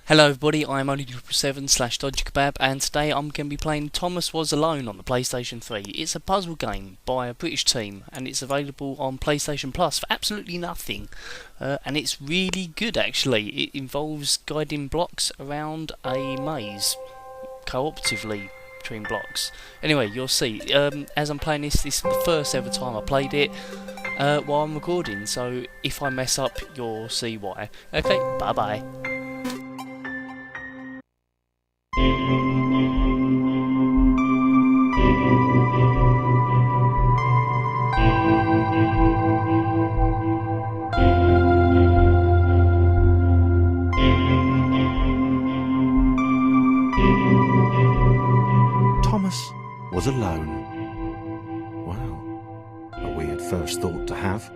Hello everybody, I'm only777/dodgykebab and today I'm going to be playing Thomas Was Alone on the PlayStation 3. It's a puzzle game by a British team and it's available on PlayStation Plus for absolutely nothing. And it's really good actually. It involves guiding blocks around a maze, cooperatively between blocks. Anyway, you'll see, as I'm playing this is the first ever time I played it while I'm recording, so if I mess up you'll see why. Okay, bye bye. Thomas was alone. Wow, a weird first thought to have.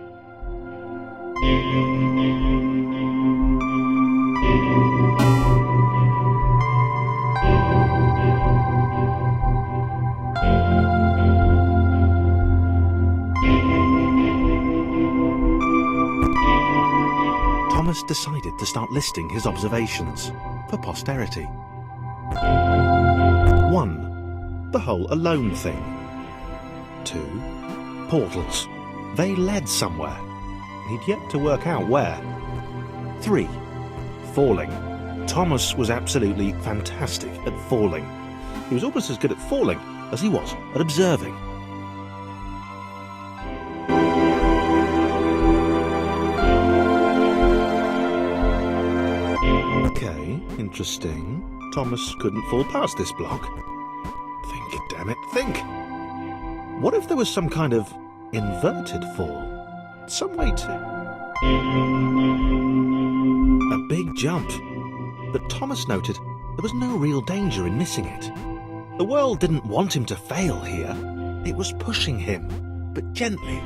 Thomas decided to start listing his observations for posterity. 1. The whole alone thing. 2. Portals. They led somewhere. He'd yet to work out where. 3. Falling. Thomas was absolutely fantastic at falling. He was almost as good at falling as he was at observing. Okay, interesting. Thomas couldn't fall past this block. Think, damn it, think! What if there was some kind of inverted fall? Some way to... A big jump. But Thomas noted there was no real danger in missing it. The world didn't want him to fail here. It was pushing him, but gently.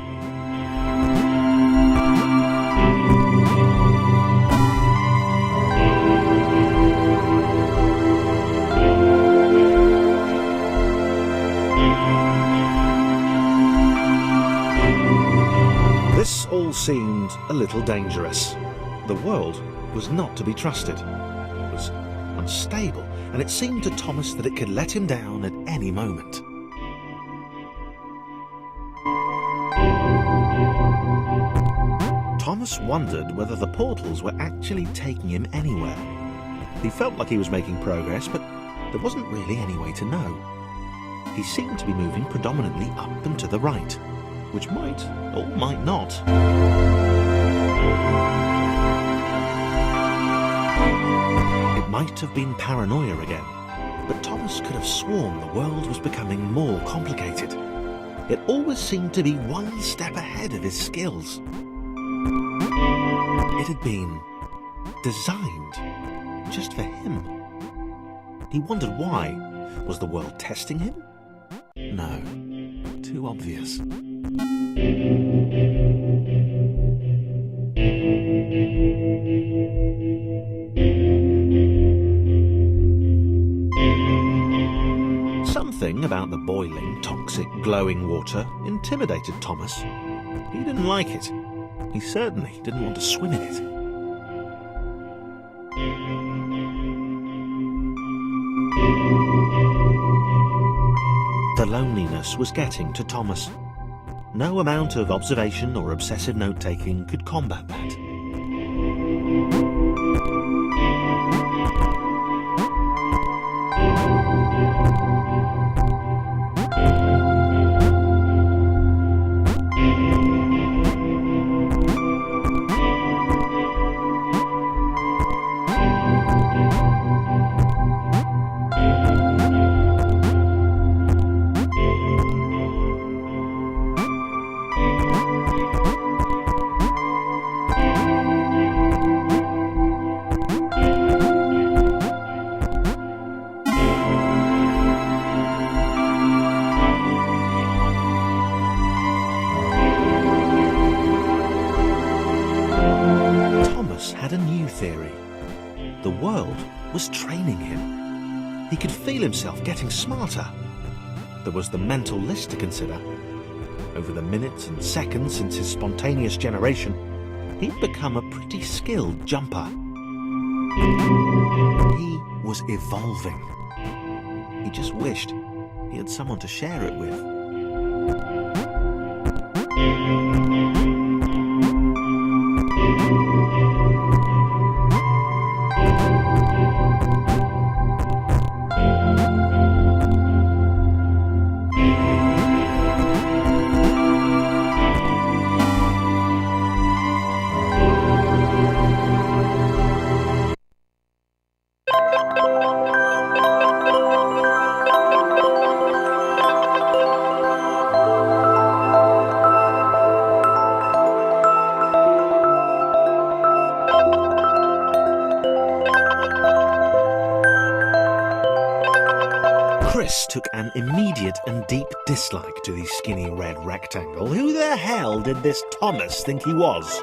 This all seemed a little dangerous. The world was not to be trusted. It was unstable, and it seemed to Thomas that it could let him down at any moment. Thomas wondered whether the portals were actually taking him anywhere. He felt like he was making progress, but there wasn't really any way to know. He seemed to be moving predominantly up and to the right, which might or might not. It might have been paranoia again, but Thomas could have sworn the world was becoming more complicated. It always seemed to be one step ahead of his skills. It had been designed just for him. He wondered why. Was the world testing him? No, too obvious. Something about the boiling, toxic, glowing water intimidated Thomas. He didn't like it. He certainly didn't want to swim in it. The loneliness was getting to Thomas. No amount of observation or obsessive note-taking could combat that. Had a new theory. The world was training him. He could feel himself getting smarter. There was the mental list to consider. Over the minutes and seconds since his spontaneous generation, he'd become a pretty skilled jumper. was evolving. He just wished he had someone to share it with. Chris took an immediate and deep dislike to the skinny red rectangle. Who the hell did this Thomas think he was?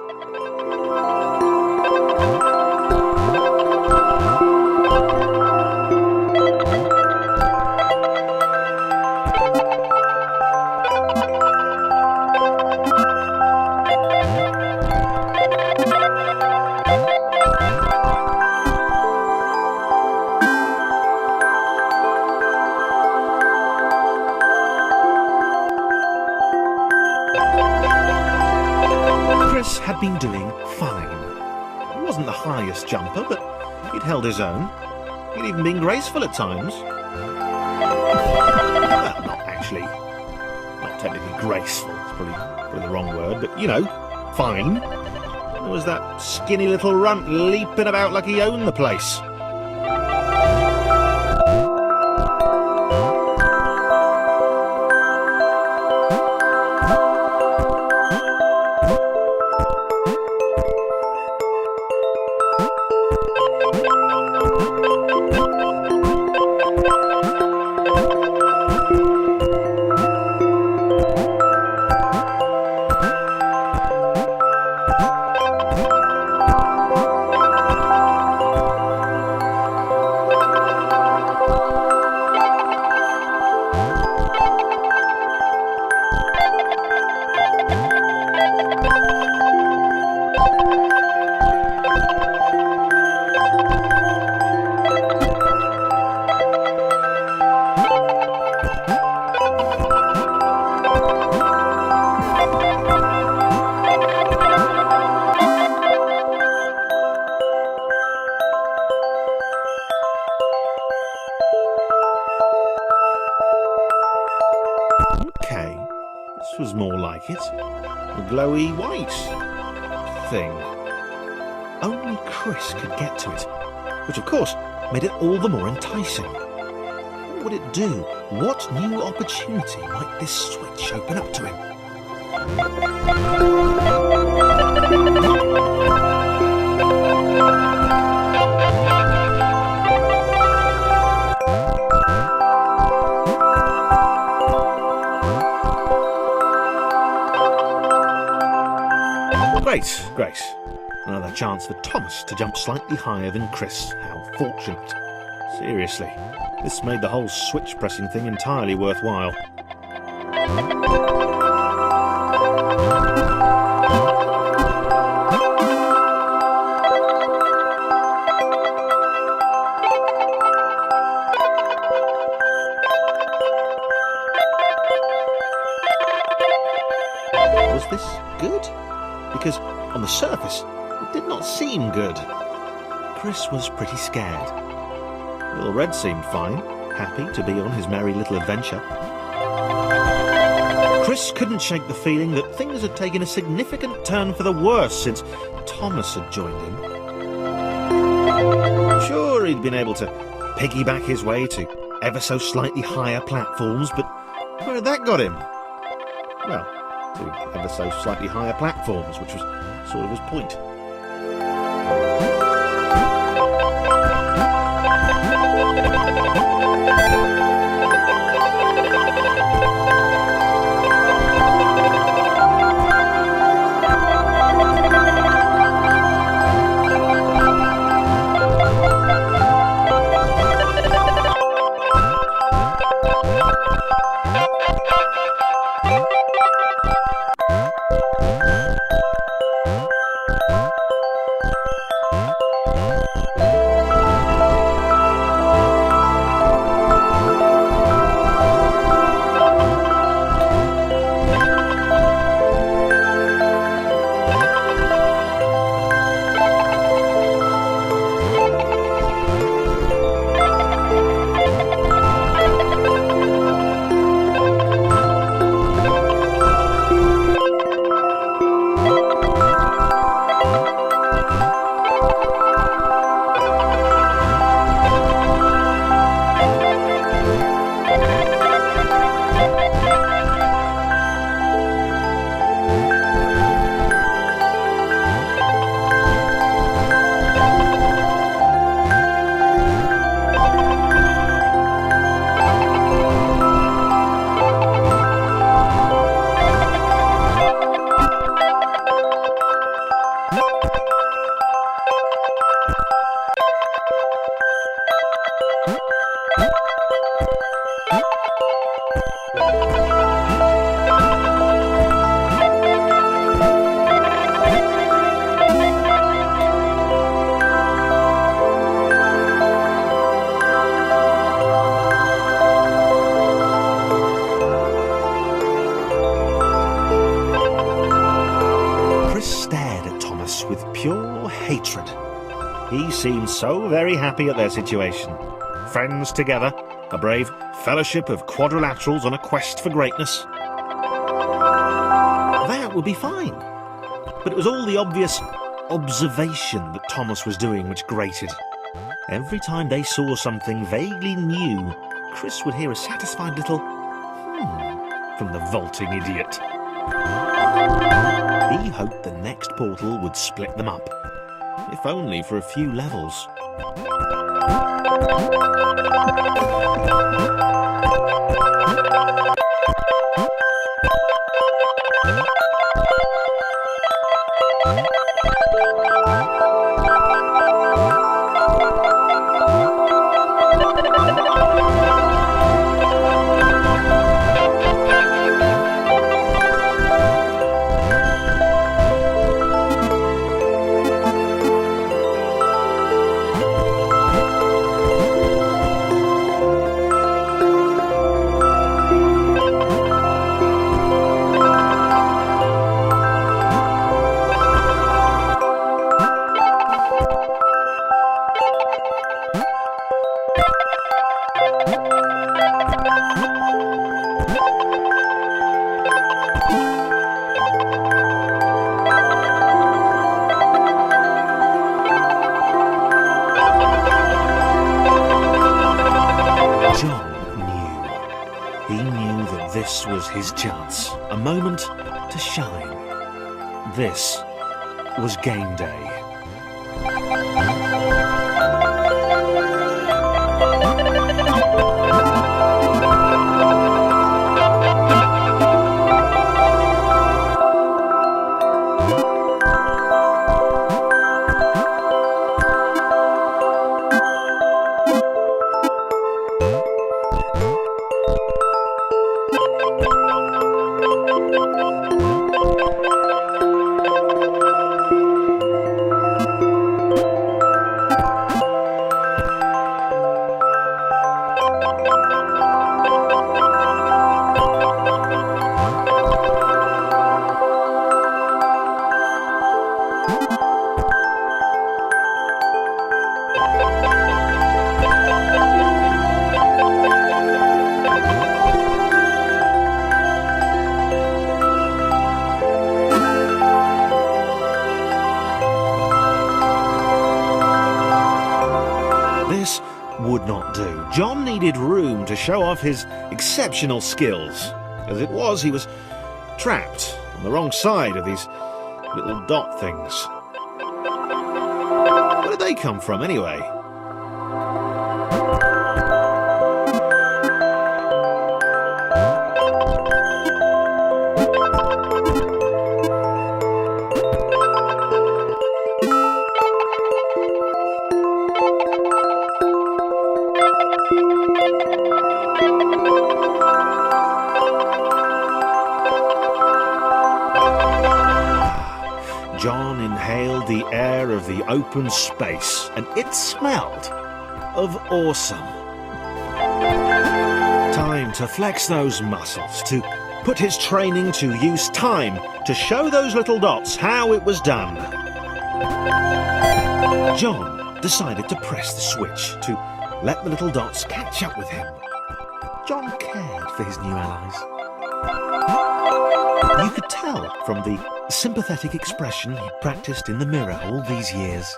Chris had been doing fine. He wasn't the highest jumper, but he'd held his own. He'd even been graceful at times. Well, not actually. Not technically graceful, it's probably the wrong word, but, you know, fine. There was that skinny little runt leaping about like he owned the place. Okay, this was more like it. A glowy white thing. Only Chris could get to it, which of course made it all the more enticing. What would it do? What new opportunity might this switch open up to him? Great. Another chance for Thomas to jump slightly higher than Chris. How fortunate. Seriously, this made the whole switch pressing thing entirely worthwhile. Was this good? Because on the surface, it did not seem good. Chris was pretty scared. Little Red seemed fine, happy to be on his merry little adventure. Chris couldn't shake the feeling that things had taken a significant turn for the worse since Thomas had joined him. Sure, he'd been able to piggyback his way to ever so slightly higher platforms, but where had that got him? Well, to ever so slightly higher platforms, which was sort of his point. pure hatred. He seemed so very happy at their situation. Friends together, a brave fellowship of quadrilaterals on a quest for greatness. That would be fine. But it was all the obvious observation that Thomas was doing which grated. Every time they saw something vaguely new, Chris would hear a satisfied little from the vaulting idiot. He hoped the next portal would split them up, if only for a few levels. This was his chance, a moment to shine. This was game day. This would not do. John needed room to show off his exceptional skills. As it was, he was trapped on the wrong side of these little dot things. Where did they come from, anyway? John inhaled the air of the open space, and it smelled of awesome. Time to flex those muscles, to put his training to use, time to show those little dots how it was done. John decided to press the switch, to let the little dots catch up with him. John cared for his new allies. You could tell from the sympathetic expression he'd practiced in the mirror all these years.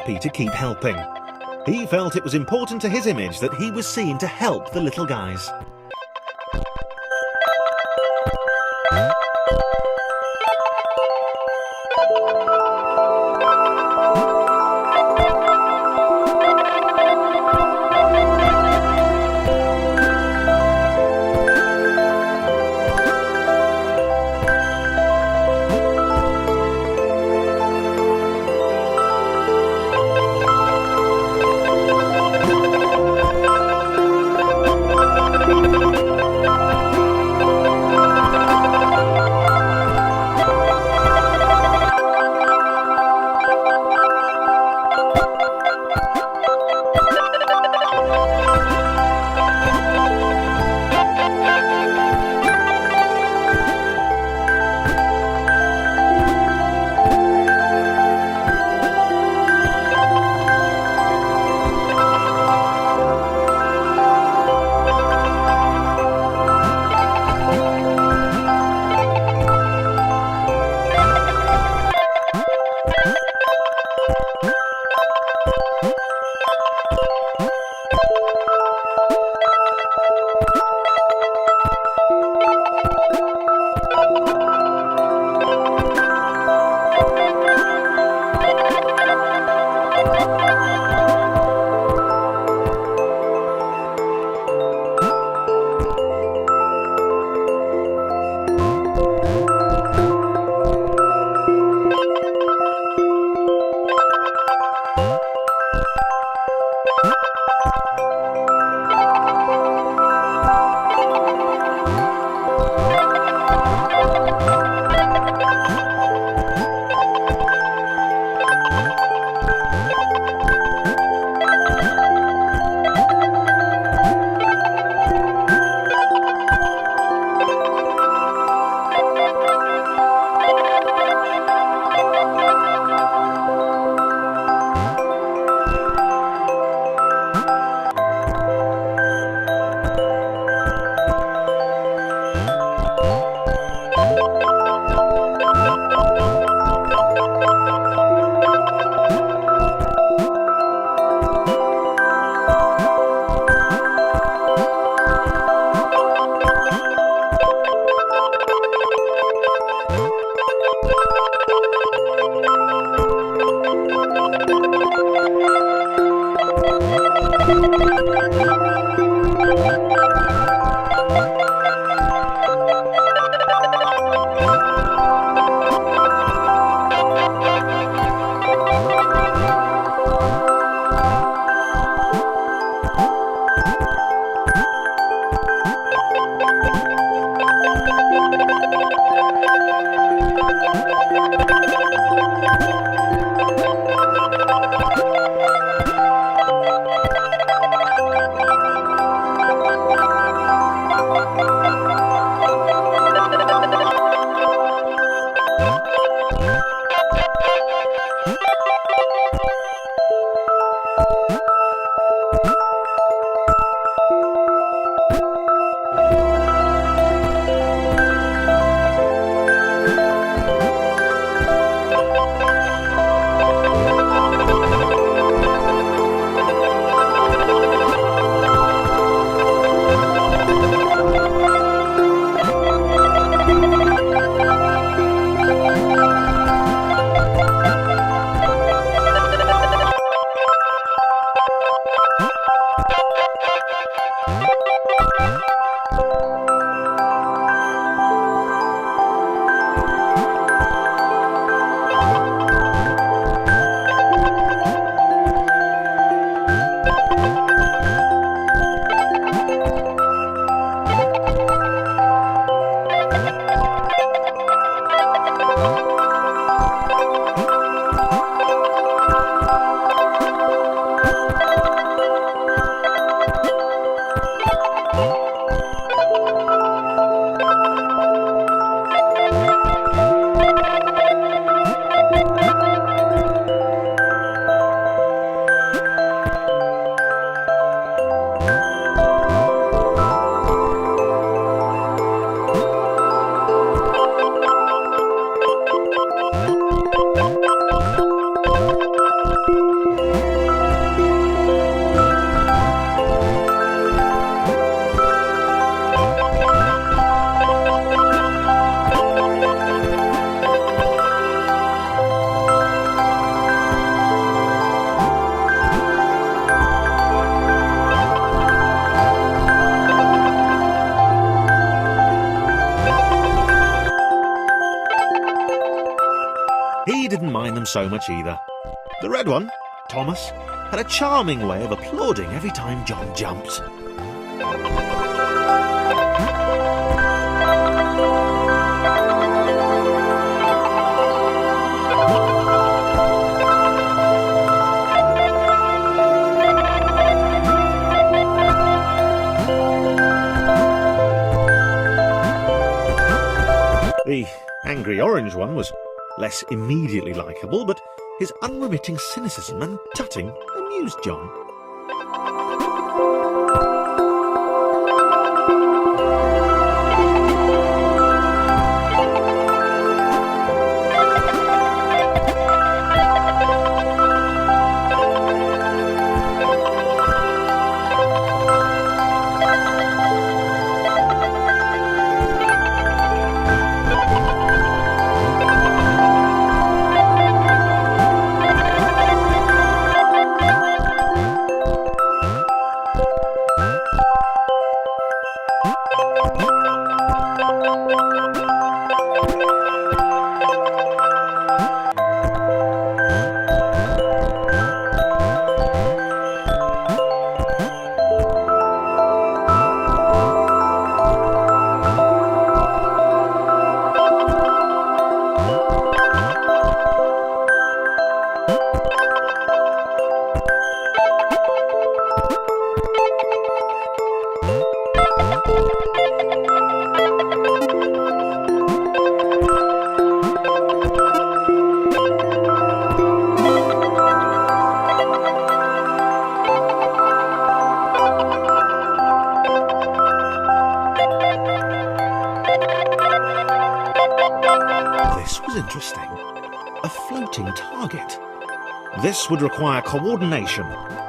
happy to keep helping. He felt it was important to his image that he was seen to help the little guys. mind them so much either. The red one, Thomas, had a charming way of applauding every time John jumped. The angry orange one was less immediately likeable, but his unremitting cynicism and tutting amused John. This was interesting. A floating target. This would require coordination,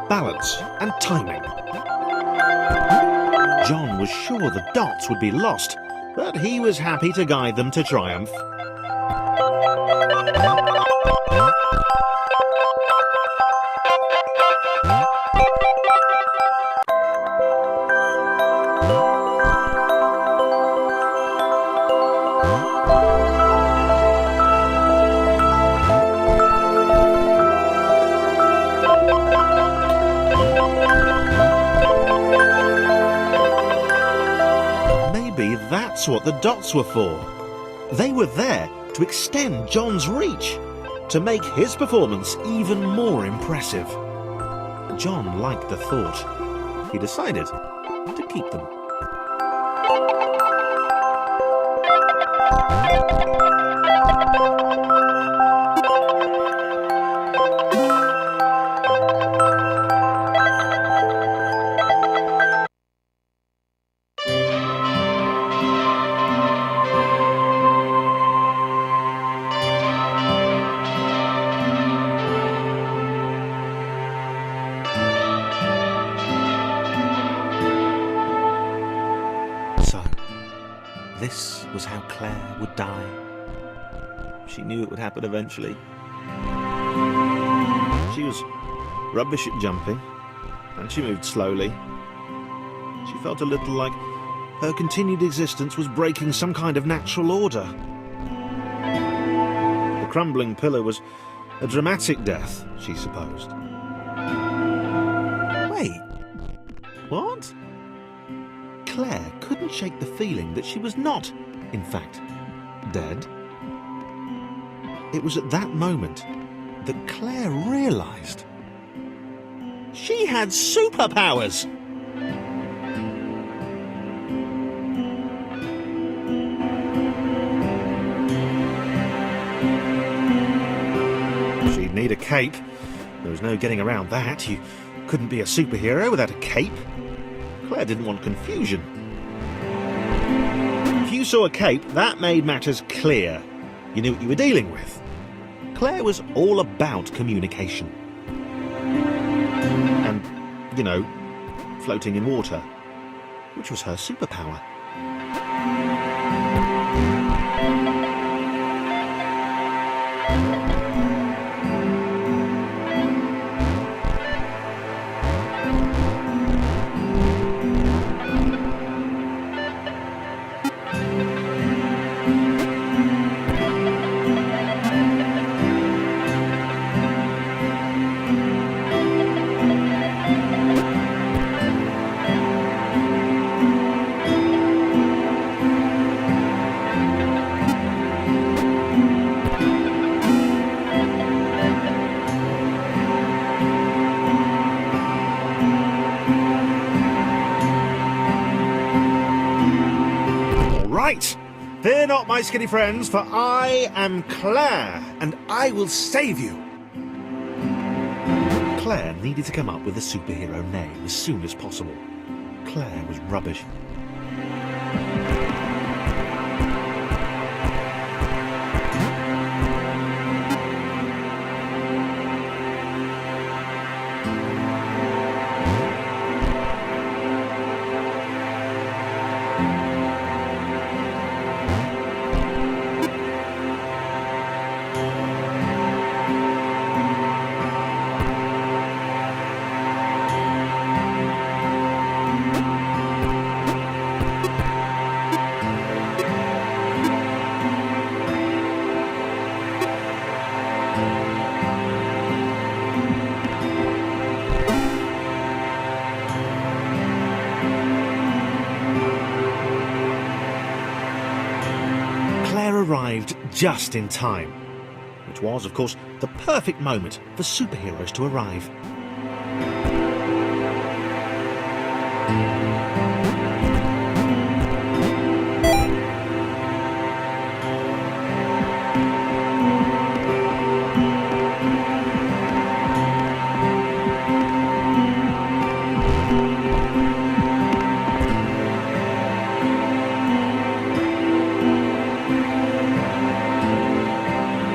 balance, and timing. John was sure the dots would be lost, but he was happy to guide them to triumph. That's what the dots were for. They were there to extend John's reach, to make his performance even more impressive. John liked the thought. He decided to keep them. This was how Claire would die. She knew it would happen eventually. She was rubbish at jumping, and she moved slowly. She felt a little like her continued existence was breaking some kind of natural order. The crumbling pillar was a dramatic death, she supposed. Wait, what? Claire couldn't shake the feeling that she was not, in fact, dead. It was at that moment that Claire realised she had superpowers. She'd need a cape. There was no getting around that. You couldn't be a superhero without a cape. Claire didn't want confusion. If you saw a cape, that made matters clear. You knew what you were dealing with. Claire was all about communication. And, you know, floating in water, which was her superpower. not, my skinny friends, for I am Claire, and I will save you. Claire needed to come up with a superhero name as soon as possible. Claire was rubbish. Arrived just in time, which was, of course, the perfect moment for superheroes to arrive.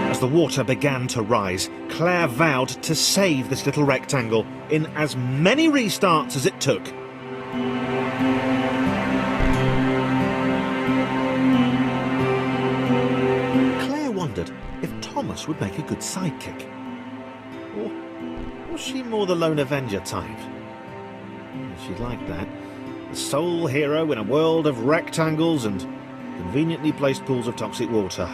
As the water began to rise, Claire vowed to save this little rectangle in as many restarts as it took. Claire wondered if Thomas would make a good sidekick. Or was she more the lone Avenger type? She'd like that. The sole hero in a world of rectangles and conveniently placed pools of toxic water.